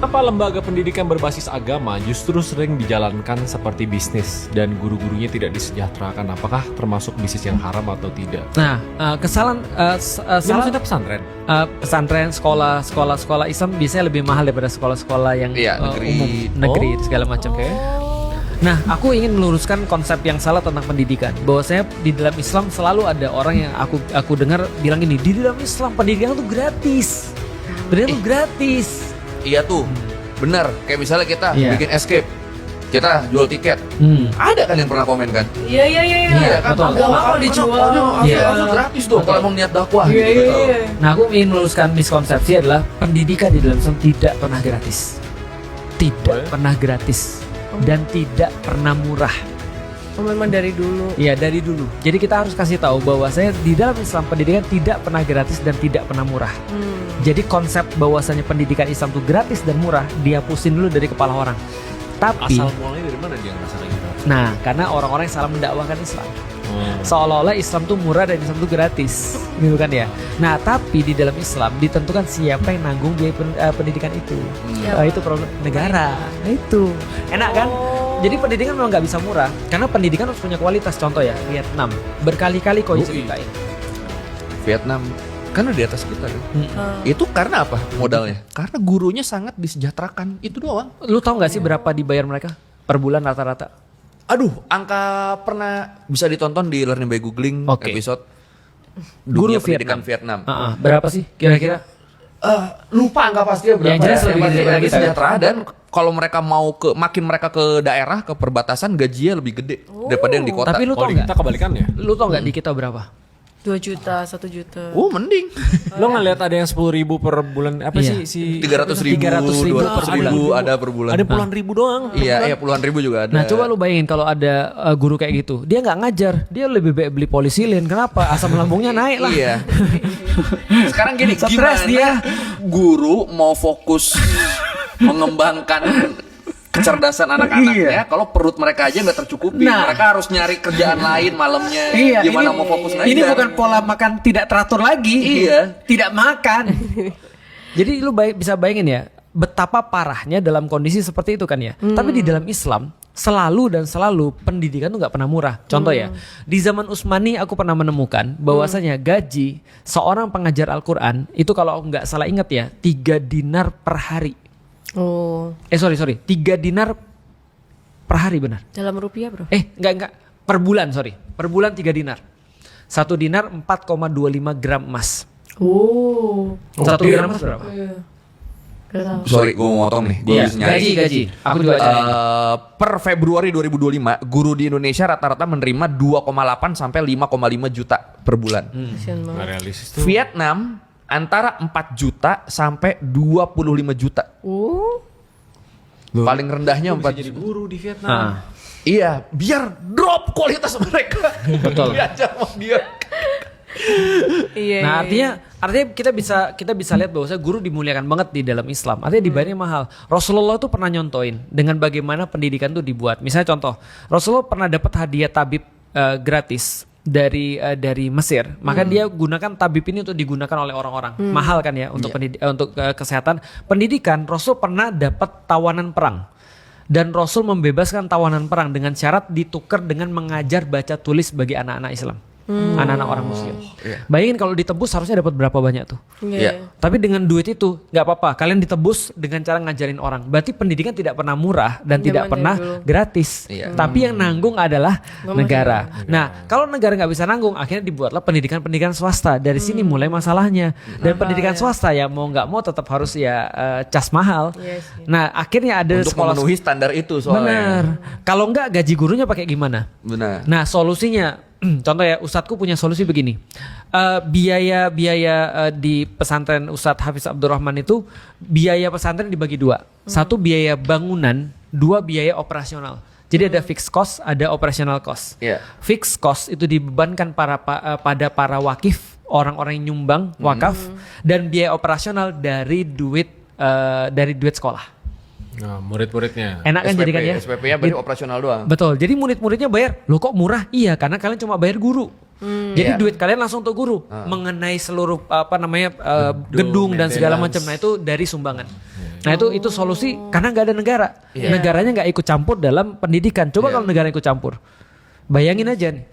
Kenapa lembaga pendidikan berbasis agama justru sering dijalankan seperti bisnis dan guru-gurunya tidak disejahterakan? Apakah termasuk bisnis yang haram atau tidak? Nah, kesalahan salah Maksudnya pesantren? pesantren, sekolah Islam biasanya lebih mahal daripada sekolah-sekolah yang negeri. umum, negeri segala macam. Oke. Nah, aku ingin meluruskan konsep yang salah tentang pendidikan. Bahwasanya di dalam Islam selalu ada orang yang aku dengar bilang ini, di dalam Islam pendidikan itu gratis. Pendidikan itu gratis. Iya tuh, benar. Kayak misalnya kita Iya. bikin escape, kita jual tiket. Ada kan yang pernah komen kan? Iya. Iya kan, betul. agama kalau dijual, Iya. gratis dong kalau mau niat dakwah. Iya. gitu. Nah, aku ingin meluruskan miskonsepsi adalah pendidikan di dalam Islam tidak pernah gratis. Tidak pernah gratis dan tidak pernah murah. Memang dari dulu. Iya, dari dulu. Jadi kita harus kasih tahu bahwasanya di dalam Islam pendidikan tidak pernah gratis dan tidak pernah murah. Jadi konsep bahwasanya pendidikan Islam itu gratis dan murah dihapusin dulu dari kepala orang. Tapi Asal mulanya dari mana dia ngerasa kayak gitu? nah, karena orang-orang yang salah mendakwahkan Islam. Seolah-olah Islam tuh murah dan Islam tuh gratis, gitu kan ya. Nah, tapi di dalam Islam ditentukan siapa yang nanggung biaya pendidikan itu. Itu problem negara. Nah, itu enak kan? Jadi pendidikan memang nggak bisa murah karena pendidikan harus punya kualitas. Contoh ya, Vietnam berkali-kali kau ceritain. Vietnam karena di atas kita kan. Itu karena apa modalnya? Karena gurunya sangat disejahterakan. Itu doang. Lu tahu nggak sih berapa dibayar mereka per bulan rata-rata? Aduh, angka pernah bisa ditonton di Learning by Googling Oke. episode Guru Dunia Pendidikan Vietnam. Berapa sih kira-kira? Lupa angka pastinya berapa. Yang jelas lebih gede dari kita. sejahtera dan kalau mereka mau makin mereka ke daerah ke perbatasan gajinya lebih gede daripada yang di kota. Tapi lu Kalau tau di kita nggak? kebalikannya. Lu tau nggak di kita berapa? 2 juta, 1 juta. Mending. Lo ngeliat ada yang 10.000 per bulan apa Iya. sih 300.000, 300.000 200.000 ada per bulan. Ada puluhan ribu doang. Iya, puluhan ribu juga ada. Nah, coba lu bayangin kalau ada guru kayak gitu, dia nggak ngajar, dia lebih baik beli polisilin. Kenapa? Asam lambungnya naik lah. Iya. Sekarang gini, Stres gimana dia. guru mau fokus mengembangkan kecerdasan anak-anaknya kalau perut mereka aja nggak tercukupi. Nah. Mereka harus nyari kerjaan lain malamnya. Gimana mau fokus ngajar? Ini bukan pola makan tidak teratur lagi. Iya. Tidak makan. Jadi lu bisa bayangin ya, betapa parahnya dalam kondisi seperti itu kan ya. Tapi di dalam Islam selalu pendidikan tuh nggak pernah murah. Contoh ya, di zaman Utsmani aku pernah menemukan bahwasanya gaji seorang pengajar Al-Quran itu kalau nggak salah ingat ya 3 dinar per hari. Oh, Sorry 3 dinar per hari benar. dalam rupiah, Bro? Enggak per bulan, sorry. Per bulan 3 dinar. 1 dinar 4,25 gram emas. Oh. 1 gram emas berapa? Gak tahu. Sorry, gue mau motong nih. Gue Iya, harus nyari. gaji. Aku juga cari. Per Februari 2025, guru di Indonesia rata-rata menerima 2,8 sampai 5,5 juta per bulan. Kasian Nggak banget. realistis tuh. Vietnam antara 4 juta sampai 25 juta. Paling rendahnya 4 Jadi juta. guru di Vietnam. Iya, biar drop kualitas mereka. Betul. Diajar sama dia. Iya. Nah, artinya kita bisa lihat bahwa guru dimuliakan banget di dalam Islam. Artinya dibayarnya mahal. Rasulullah tuh pernah nyontoin dengan bagaimana pendidikan tuh dibuat. Misalnya contoh, Rasulullah pernah dapat hadiah tabib gratis dari Mesir. Maka dia gunakan tabib ini untuk digunakan oleh orang-orang. Mahal kan ya untuk untuk kesehatan. Pendidikan, Rasul pernah dapat tawanan perang. Dan Rasul membebaskan tawanan perang dengan syarat ditukar dengan mengajar baca tulis bagi anak-anak Islam. Anak-anak orang muslim. Bayangin kalau ditebus harusnya dapat berapa banyak tuh. Iya. Tapi dengan duit itu nggak apa-apa. Kalian ditebus dengan cara ngajarin orang. Berarti pendidikan tidak pernah murah dan tidak Zaman pernah dulu. gratis. Iya. Tapi yang nanggung adalah Ngomong negara. Nah, kalau negara nggak bisa nanggung, akhirnya dibuatlah pendidikan swasta. Dari sini mulai masalahnya. Dan pendidikan swasta ya mau nggak mau tetap harus ya cas mahal. Iya sih. Nah, akhirnya ada Untuk sekolah. memenuhi standar itu soalnya. Benar. Kalau nggak gaji gurunya pakai gimana? Benar. Nah, solusinya contoh ya, Ustadzku punya solusi begini. Biaya di pesantren Ustadz Hafiz Abdurrahman itu biaya pesantren dibagi 2. 1 biaya bangunan, 2 biaya operasional. Jadi ada fixed cost, ada operational cost. Iya. Fixed cost itu dibebankan pada para wakif, orang-orang yang nyumbang wakaf, dan biaya operasional dari duit sekolah. Nah, murid-muridnya. Enak kan jadi kan ya? SPP-nya berarti operasional doang. Betul. Jadi murid-muridnya bayar. Loh kok murah? Iya, karena kalian cuma bayar guru. Jadi Iya. duit kalian langsung untuk guru. Mengenai seluruh gedung dan segala macam. Nah, itu dari sumbangan. Nah itu solusi karena nggak ada negara. Iya. Negaranya nggak ikut campur dalam pendidikan. Coba Iya. kalau negara ikut campur, bayangin aja nih.